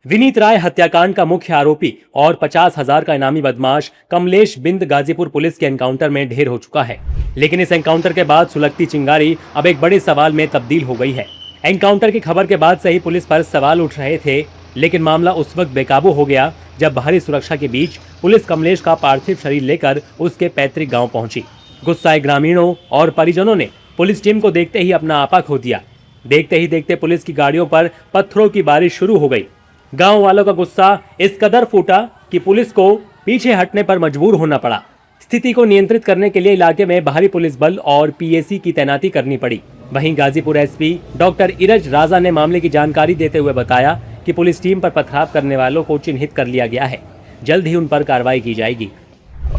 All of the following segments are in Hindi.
विनीत राय हत्याकांड का मुख्य आरोपी और 50,000 का इनामी बदमाश कमलेश बिंद गाजीपुर पुलिस के एनकाउंटर में ढेर हो चुका है। लेकिन इस एनकाउंटर के बाद सुलगती चिंगारी अब एक बड़े सवाल में तब्दील हो गई है। एनकाउंटर की खबर के बाद से ही पुलिस पर सवाल उठ रहे थे, लेकिन मामला उस वक्त बेकाबू हो गया जब भारी सुरक्षा के बीच पुलिस कमलेश का पार्थिव शरीर लेकर उसके पैतृक गाँव पहुंची। गुस्साए ग्रामीणों और परिजनों ने पुलिस टीम को देखते ही अपना आपा खो दिया। देखते ही देखते पुलिस की गाड़ियों पर पत्थरों की बारिश शुरू हो गई। गांव वालों का गुस्सा इस कदर फूटा कि पुलिस को पीछे हटने पर मजबूर होना पड़ा। स्थिति को नियंत्रित करने के लिए इलाके में भारी पुलिस बल और पीएसी की तैनाती करनी पड़ी। वहीं गाजीपुर एसपी डॉक्टर इरज राजा ने मामले की जानकारी देते हुए बताया कि पुलिस टीम पर पथराव करने वालों को चिन्हित कर लिया गया है। जल्द ही उन पर कार्रवाई की जाएगी।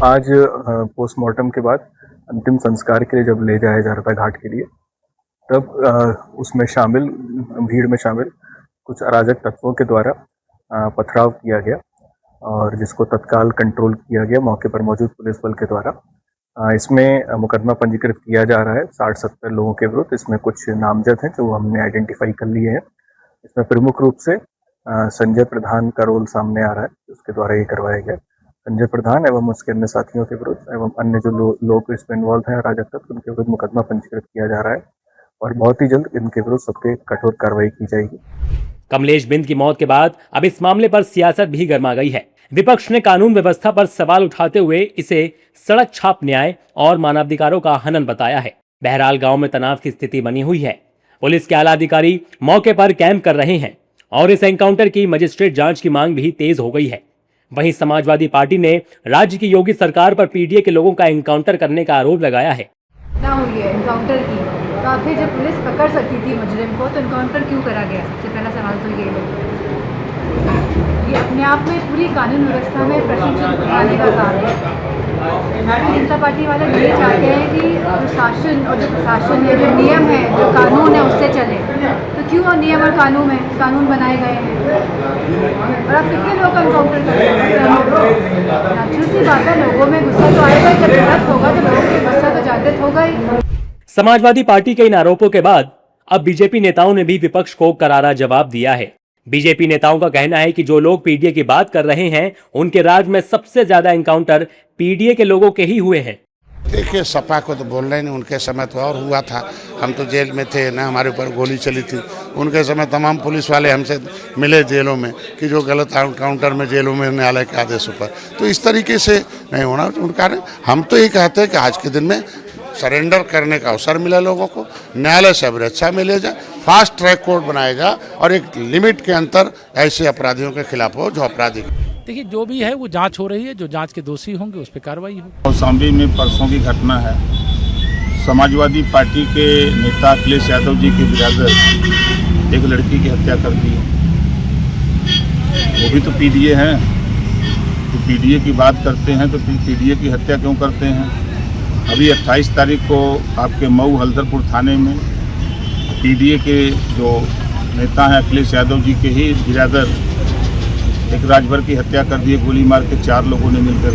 आज पोस्टमार्टम के बाद अंतिम संस्कार के लिए जब ले जाया जा रहा था घाट के लिए, तब उसमें भीड़ में शामिल कुछ अराजक तत्वों के द्वारा पथराव किया गया और जिसको तत्काल कंट्रोल किया गया मौके पर मौजूद पुलिस बल के द्वारा। इसमें मुकदमा पंजीकृत किया जा रहा है 60-70 लोगों के विरुद्ध। इसमें कुछ नामजद हैं जो हमने आइडेंटिफाई कर लिए हैं। इसमें प्रमुख रूप से संजय प्रधान का रोल सामने आ रहा है, उसके द्वारा ये करवाया गया। संजय प्रधान एवं उसके अन्य साथियों के विरुद्ध एवं अन्य जो लोग इसमें इन्वॉल्व हैं अराजक तत्व, उनके विरुद्ध मुकदमा पंजीकृत किया जा रहा है और बहुत ही जल्द इनके विरुद्ध सबके कठोर कार्रवाई की जाएगी। कमलेश बिंद की मौत के बाद अब इस मामले पर सियासत भी गर्मा गई है। विपक्ष ने कानून व्यवस्था पर सवाल उठाते हुए इसे सड़क छाप न्याय और मानवाधिकारों का हनन बताया है। बहरहाल गांव में तनाव की स्थिति बनी हुई है। पुलिस के आला अधिकारी मौके पर कैंप कर रहे हैं और इस एनकाउंटर की मजिस्ट्रेट जांच की मांग भी तेज हो गई है। वहीं समाजवादी पार्टी ने राज्य की योगी सरकार पर पीडीए के लोगों का एनकाउंटर करने का आरोप लगाया है। हुई है एनकाउंटर की, तो आखिर जब पुलिस पकड़ सकती थी मुजरिम को तो एनकाउंटर क्यों करा गया? सबसे पहला सवाल तो ये है। ये अपने आप में पूरी कानून व्यवस्था में प्रश्न उठाने का काम है। भारतीय जनता पार्टी वाले ये चाहते हैं कि जो शासन और जो प्रशासन है, जो नियम है, जो कानून है उससे चले। तो क्यों नियम और कानून बनाए गए हैं और आप कितने लोग का एनकाउंटर कर रहे हैं? नेचुरल सी बात है, लोगों में गुस्सा तो आएगा। जब गलत होगा तो लोगों के गुस्सा तो जागृत होगा ही। समाजवादी पार्टी के इन आरोपों के बाद अब बीजेपी नेताओं ने भी विपक्ष को करारा जवाब दिया है। बीजेपी नेताओं का कहना है कि जो लोग पीडीए की बात कर रहे हैं उनके राज में सबसे ज्यादा एनकाउंटर पीडीए के लोगों के ही हुए हैं। देखिए, सपा को तो बोल रहे नहीं, उनके समय तो और हुआ था। हम तो जेल में थे ना, हमारे ऊपर गोली चली थी। उनके समय तमाम पुलिस वाले हमसे मिले जेलों में कि जो गलत एनकाउंटर में जेलों में न्यायालय के आदेशों पर। तो इस तरीके से नहीं होना उनका। हम तो ये कहते हैं कि आज के दिन में सरेंडर करने का अवसर मिला लोगों को, न्यायालय से अभिरक्षा मिले जाए, फास्ट ट्रैक कोर्ट बनाया जाए और एक लिमिट के अंतर ऐसे अपराधियों के खिलाफ हो जो आपराधिक। देखिए, जो भी है वो जांच हो रही है, जो जांच के दोषी होंगे उस पर कार्रवाई होगी। कौशाम्बी में परसों की घटना है। समाजवादी पार्टी के नेता अखिलेश यादव जी के बिरादर एक लड़की की हत्या कर दी। वो भी तो पीडीए हैं। तो पीडीए की बात करते हैं तो पीडीए की हत्या क्यों करते हैं? अभी 28 तारीख को आपके मऊ हल्दरपुर थाने में पीडीए के जो नेता हैं अखिलेश यादव जी के ही बिरादर एक राजभर की हत्या कर दी, गोली मार के 4 लोगों ने मिलकर।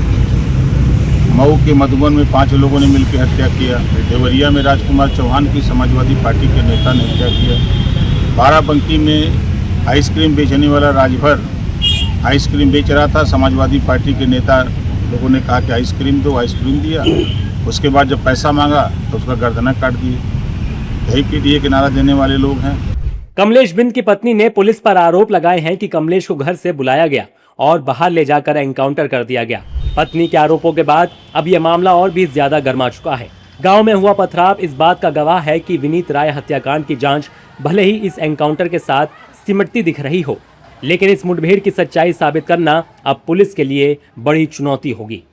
मऊ के मधुबन में 5 लोगों ने मिलकर हत्या किया। देवरिया में राजकुमार चौहान की समाजवादी पार्टी के नेता ने हत्या किया। बाराबंकी में आइसक्रीम बेचने वाला राजभर आइसक्रीम बेच रहा था। समाजवादी पार्टी के नेता लोगों ने कहा कि आइसक्रीम दो, आइसक्रीम दिया। उसके बाद जब पैसा मांगा तो उसका गर्दन काट दिए। यही पीडीए के नारा देने वाले लोग हैं। कमलेश बिंद की पत्नी ने पुलिस पर आरोप लगाए हैं कि कमलेश को घर से बुलाया गया और बाहर ले जाकर एनकाउंटर कर दिया गया। पत्नी के आरोपों के बाद अब यह मामला और भी ज्यादा गर्मा चुका है। गांव में हुआ पथराव इस बात का गवाह है कि विनीत राय हत्याकांड की जांच भले ही इस एनकाउंटर के साथ सिमटती दिख रही हो, लेकिन इस मुठभेड़ की सच्चाई साबित करना अब पुलिस के लिए बड़ी चुनौती होगी।